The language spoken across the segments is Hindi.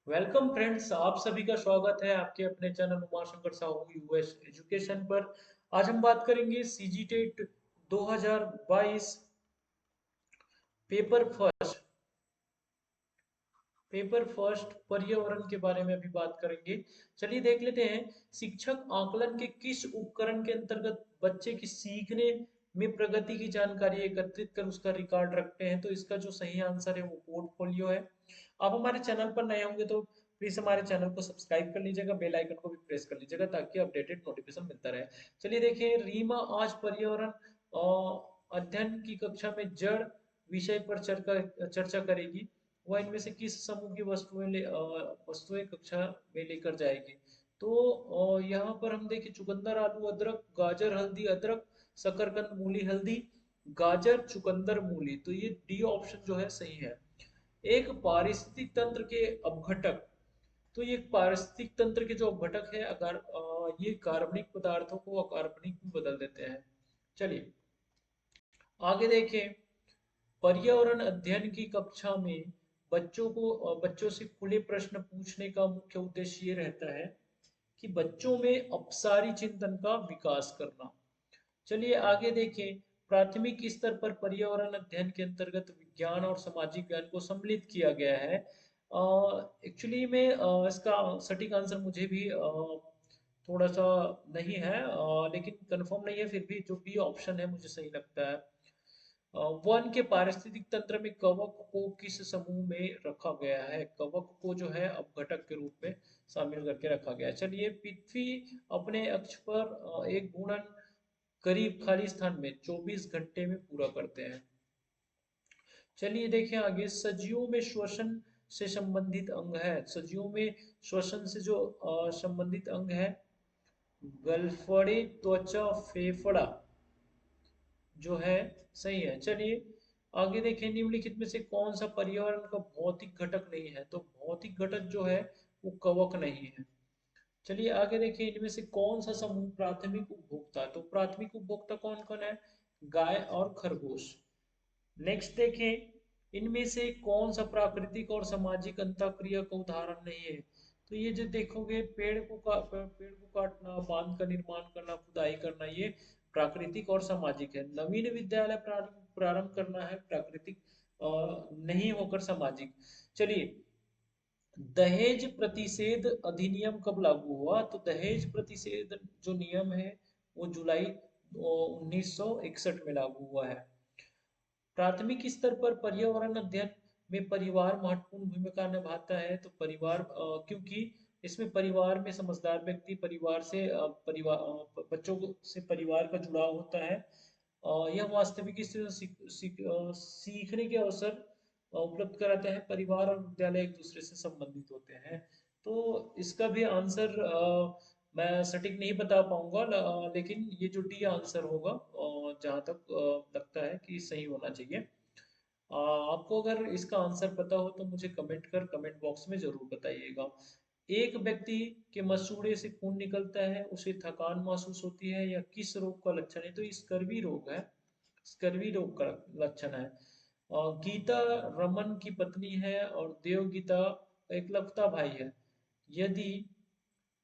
वेलकम फ्रेंड्स, आप सभी का स्वागत है आपके अपने channel Umashankar Sahu US education पर। आज हम बात करेंगे CG TET 2022 paper first paper first पर्यावरण के बारे में अभी बात करेंगे। चलिए देख लेते हैं। शिक्षक आकलन के किस उपकरण के अंतर्गत बच्चे की सीखने में प्रगति की जानकारी एकत्रित कर उसका रिकॉर्ड रखते हैं? तो इसका जो सही आंसर है वो पोर्टफोलियो है। आप हमारे चैनल पर नए होंगे तो प्लीज हमारे चैनल को सब्सक्राइब कर लीजिएगा, बेल आइकन को भी प्रेस कर लीजिएगा ताकि अपडेटेड नोटिफिकेशन मिलता रहे। चलिए देखिए, रीमा आज पर्यावरण अध्ययन की कक्षा में जड़ विषय पर चर्चा करेगी। वह इनमें से किस समूह की वस्तुएं कक्षा में लेकर जाएगी? तो यहाँ पर हम देखें, चुकंदर आलू अदरक, गाजर हल्दी अदरक, शकरकंद मूली हल्दी, गाजर चुकंदर मूली। तो ये डी ऑप्शन जो है सही है। एक पारिस्थितिक तंत्र के अपघटक। तो ये पारिस्थितिक तंत्र के जो अपघटक है, अगर ये कार्बनिक पदार्थों को अकार्बनिक में बदल देते हैं। चलिए आगे देखें। पर्यावरण अध्ययन की कक्षा में बच्चों से खुले प्रश्न पूछने का मुख्य उद्देश्य ये रहता है कि बच्चों में अपसारी चिंतन का विकास करना। चलिए आगे देखें। प्राथमिक स्तर पर पर्यावरण अध्ययन के अंतर्गत विज्ञान और सामाजिक ज्ञान को सम्मिलित किया गया है। एक्चुअली में इसका सटीक आंसर मुझे भी थोड़ा सा नहीं है, लेकिन कंफर्म नहीं है, फिर भी जो बी ऑप्शन है मुझे सही लगता है। वन के पारिस्थितिक तंत्र में कवक को किस समूह में रखा गया है? कवक को जो है अपघटक के रूप में शामिल करके रखा गया है। चलिए, पृथ्वी अपने अक्ष पर एक घूर्णन करीब खाली स्थान में 24 घंटे में पूरा करते हैं। चलिए देखें आगे। सजियों में श्वसन से संबंधित अंग है। सजियों में श्वसन से जो संबंधित अंग है, गलफड़े, त्वचा, फेफड़ा जो है सही है। चलिए आगे देखें। निम्नलिखित में से कौन सा पर्यावरण का भौतिक घटक नहीं है? तो भौतिक घटक जो है वो कवक नहीं है। चलिए आगे देखिए। इनमें से कौन सा समूह प्राथमिक उपभोक्ता है? तो प्राथमिक उपभोक्ता कौन कौन है? गाय और खरगोश। नेक्स्ट देखें। इनमें से कौन सा प्राकृतिक और सामाजिक अंतःक्रिया का उदाहरण नहीं है? तो ये जो देखोगे, पेड़ को काटना, बांध का निर्माण करना, खुदाई करना, ये प्राकृतिक और सामाजिक है। नवीन विद्यालय प्रारंभ प्रारंभ करना है प्राकृतिक, नहीं होकर सामाजिक। चलिए, दहेज प्रतिषेध अधिनियम कब लागू हुआ? तो दहेज प्रतिषेध जो नियम है वो जुलाई 1961 में लागू हुआ है। प्राथमिक स्तर पर पर्यावरण अध्ययन में परिवार महत्वपूर्ण भूमिका निभाता है। तो परिवार, क्योंकि इसमें परिवार में समझदार व्यक्ति परिवार से से परिवार का जुड़ाव होता है। यह वास्तविक सीखने के अवसर उपलब्ध कराते हैं। परिवार और विद्यालय एक दूसरे से संबंधित होते हैं। तो इसका भी आंसर मैं सटीक नहीं बता पाऊंगा, लेकिन ये जो डी आंसर होगा, जहाँ तक लगता है कि सही होना चाहिए। आपको अगर इसका आंसर पता हो तो मुझे कमेंट बॉक्स में जरूर बताइएगा। एक व्यक्ति के मसूड़े से खून निकलता है, उसे थकान महसूस होती है, या किस रोग का लक्षण है? तो स्कर्वी रोग है। स्कर्वी रोग का लक्षण है। गीता रमन की पत्नी है और देवगीता एकलवता भाई है। यदि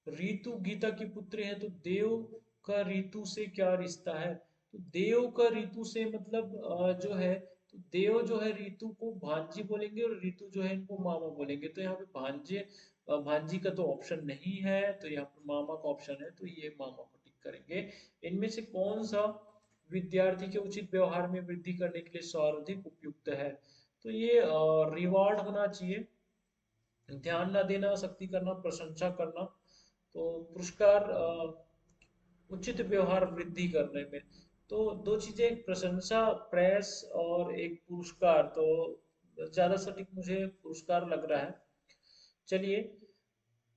ऋतु गीता की पुत्री है तो देव का ऋतु से क्या रिश्ता है? तो देव का ऋतु से मतलब जो है, तो देव जो है ऋतु को भांजी बोलेंगे और ऋतु जो है इनको मामा बोलेंगे। तो यहाँ पे भांजी का तो ऑप्शन नहीं है, तो यहाँ पे मामा का ऑप्शन है, तो ये मामा को टिक करेंगे। इनमें से कौन सा विद्यार्थी के उचित व्यवहार में वृद्धि करने के लिए सर्वाधिक उपयुक्त है? तो ये रिवार्ड होना चाहिए। ध्यान न देना, सख्ती करना, प्रशंसा करना। तो पुरस्कार, उचित व्यवहार वृद्धि करने में। तो दो चीजें, एक प्रशंसा प्रेस और एक पुरस्कार, तो ज्यादा सटीक मुझे पुरस्कार लग रहा है। चलिए,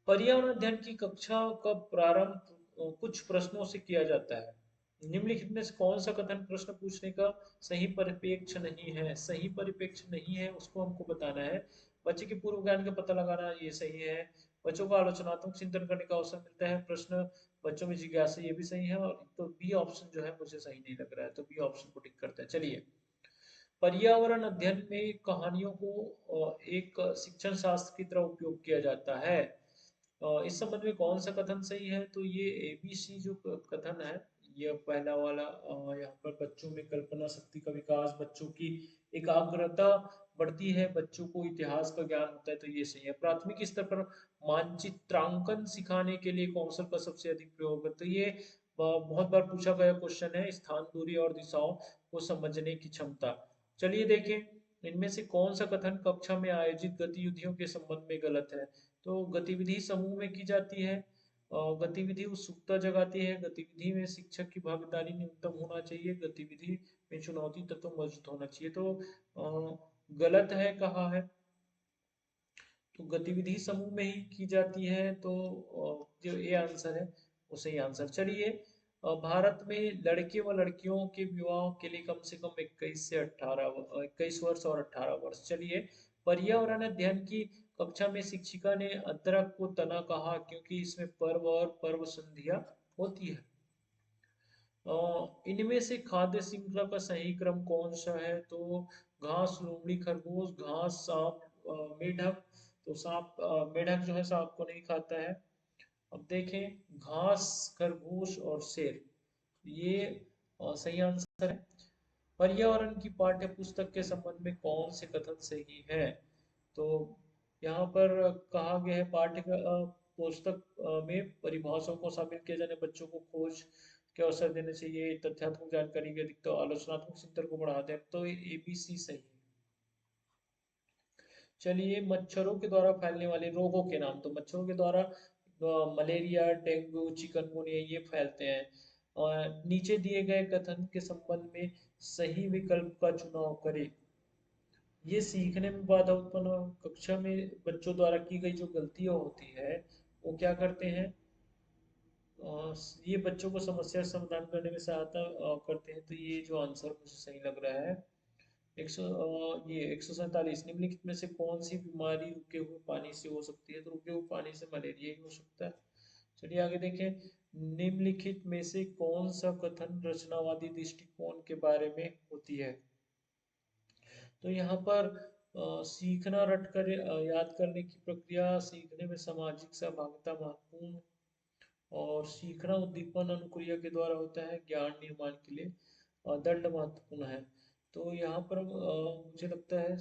पर्यावरण अध्ययन की कक्षा का प्रारंभ कुछ प्रश्नों से किया जाता है। निम्नलिखित में से कौन सा कथन प्रश्न पूछने का सही परिप्रेक्ष्य नहीं है? सही परिप्रेक्ष्य नहीं है उसको हमको बताना है। बच्चे के पूर्व ज्ञान का पता लगाना, ये सही है। बच्चों को आलोचनात्मक चिंतन करने का अवसर मिलता है। प्रश्न बच्चों में जिज्ञासा, ये भी सही है। और तो बी ऑप्शन जो है मुझे सही नहीं लग रहा है, तो बी ऑप्शन को टिक करते हैं। चलिए, पर्यावरण अध्ययन में कहानियों को एक शिक्षण शास्त्र की तरह उपयोग किया जाता है। इस संबंध में कौन सा कथन सही है? तो ये एबीसी जो कथन है, ये पहला वाला, यहाँ पर बच्चों में कल्पना शक्ति का विकास, बच्चों की एकाग्रता बढ़ती है, बच्चों को इतिहास का ज्ञान होता है, तो ये सही है। प्राथमिक स्तर पर मानचित्रांकन सिखाने के लिए कौशल का सबसे अधिक प्रयोग है, तो ये बहुत बार पूछा गया क्वेश्चन है। स्थान, दूरी और दिशाओं को समझने की क्षमता। चलिए देखें, इनमें से कौन सा कथन कक्षा में आयोजित गतिविधियों के संबंध में गलत है? तो गतिविधि समूह में की जाती है, गतिविधि उत्सुकता जगाती है, गतिविधि में शिक्षक की भागीदारी न्यूनतम होना चाहिए, गतिविधि में चुनौती तत्व मौजूद होना चाहिए। तो गलत है, कहा है तो गतिविधि समूह में ही की जाती है, तो जो ये आंसर है वो सही आंसर। चलिए, भारत में लड़के व लड़कियों के विवाह के लिए कम से कम 21 वर्ष और 18 वर्ष। चलिए, पर्यावरण अध्ययन की कक्षा में शिक्षिका ने अदरक को तना कहा क्योंकि इसमें पर्व और पर्व संधिया होती है। इनमें से खाद्य श्रृंखला का सही क्रम कौन सा है? तो घास, लोमड़ी, खरगोश, घास, सांप, मेढक। तो सांप, मेढक जो है सांप को नहीं खाता है। अब देखें, घास, खरगोश और शेर, ये सही आंसर है। पर्यावरण की पाठ्य पुस्तक के संबंध में कौन से कथन सही है? तो यहाँ पर कहा गया है पाठ्य पुस्तक में परिभाषाओं को शामिल किया जाने, बच्चों को खोज के अवसर देने चाहिए, तथ्यात्मक जानकारी के अधिकतर आलोचनात्मक चिंतन को बढ़ाते हैं, तो एबीसी सही है। चलिए, मच्छरों के द्वारा फैलने वाले रोगों के नाम। तो मच्छरों के द्वारा मलेरिया, डेंगू, चिकनगुनिया ये फैलते हैं। और नीचे दिए गए कथन के संबंध में सही विकल्प का चुनाव करें। ये सीखने में बाधा उत्पन्न कक्षा में बच्चों द्वारा की गई जो गलतियां होती है, वो क्या करते हैं? ये बच्चों को समस्या समाधान करने में सहायता करते हैं, तो ये जो आंसर मुझे सही लग रहा है। ये 147, निम्नलिखित में से कौन सी बीमारी रुके हुए पानी से हो सकती है? तो रुके हुए पानी से मलेरिया ही हो सकता है। चलिए आगे देखें, निम्नलिखित में से कौन सा कथन रचनावादी दृष्टिकोण के बारे में होती है? तो यहाँ पर सीखना, रट कर याद करने की प्रक्रिया, सीखने में सामाजिक सहभागिता महत्वपूर्ण, और सीखना उद्दीपन अनुक्रिया के द्वारा होता है, ज्ञान निर्माण के लिए दंड महत्वपूर्ण है। तो यहाँ पर मुझे लगता है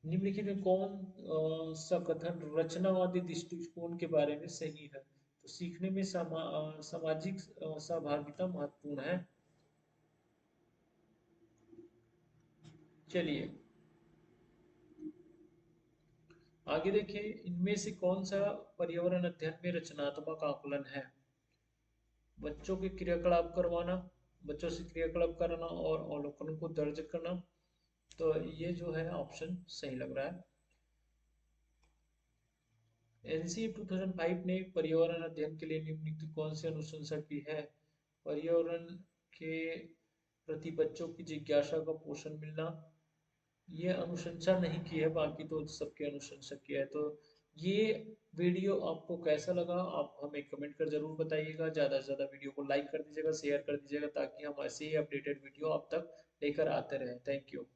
निम्नलिखित में कौन सा कथन रचनावादी दृष्टिकोण के बारे में सही है? तो सीखने में सामाजिक सहभागिता महत्वपूर्ण है। चलिए आगे देखिए, इनमें से कौन सा पर्यावरण अध्ययन में रचनात्मक आकलन है? बच्चों के क्रियाकलाप करवाना, बच्चों से क्रियाकलाप कराना और अवलोकन को दर्ज करना, तो ये जो है ऑप्शन सही लग रहा है। एनसीए 2005 ने पर्यावरण अध्ययन के लिए निम्नलिखित कौन सी अनुशंसा की है? पर्यावरण के प्रति बच्चों की जिज्ञासा का पोषण मिलना, ये अनुशंसा नहीं की है, बाकी तो सबके अनुशंसा किया है। तो ये वीडियो आपको कैसा लगा, आप हमें कमेंट कर जरूर बताइएगा। ज़्यादा से ज़्यादा वीडियो को लाइक कर दीजिएगा, शेयर कर दीजिएगा, ताकि हम ऐसे ही अपडेटेड वीडियो आप तक लेकर आते रहें। Thank you.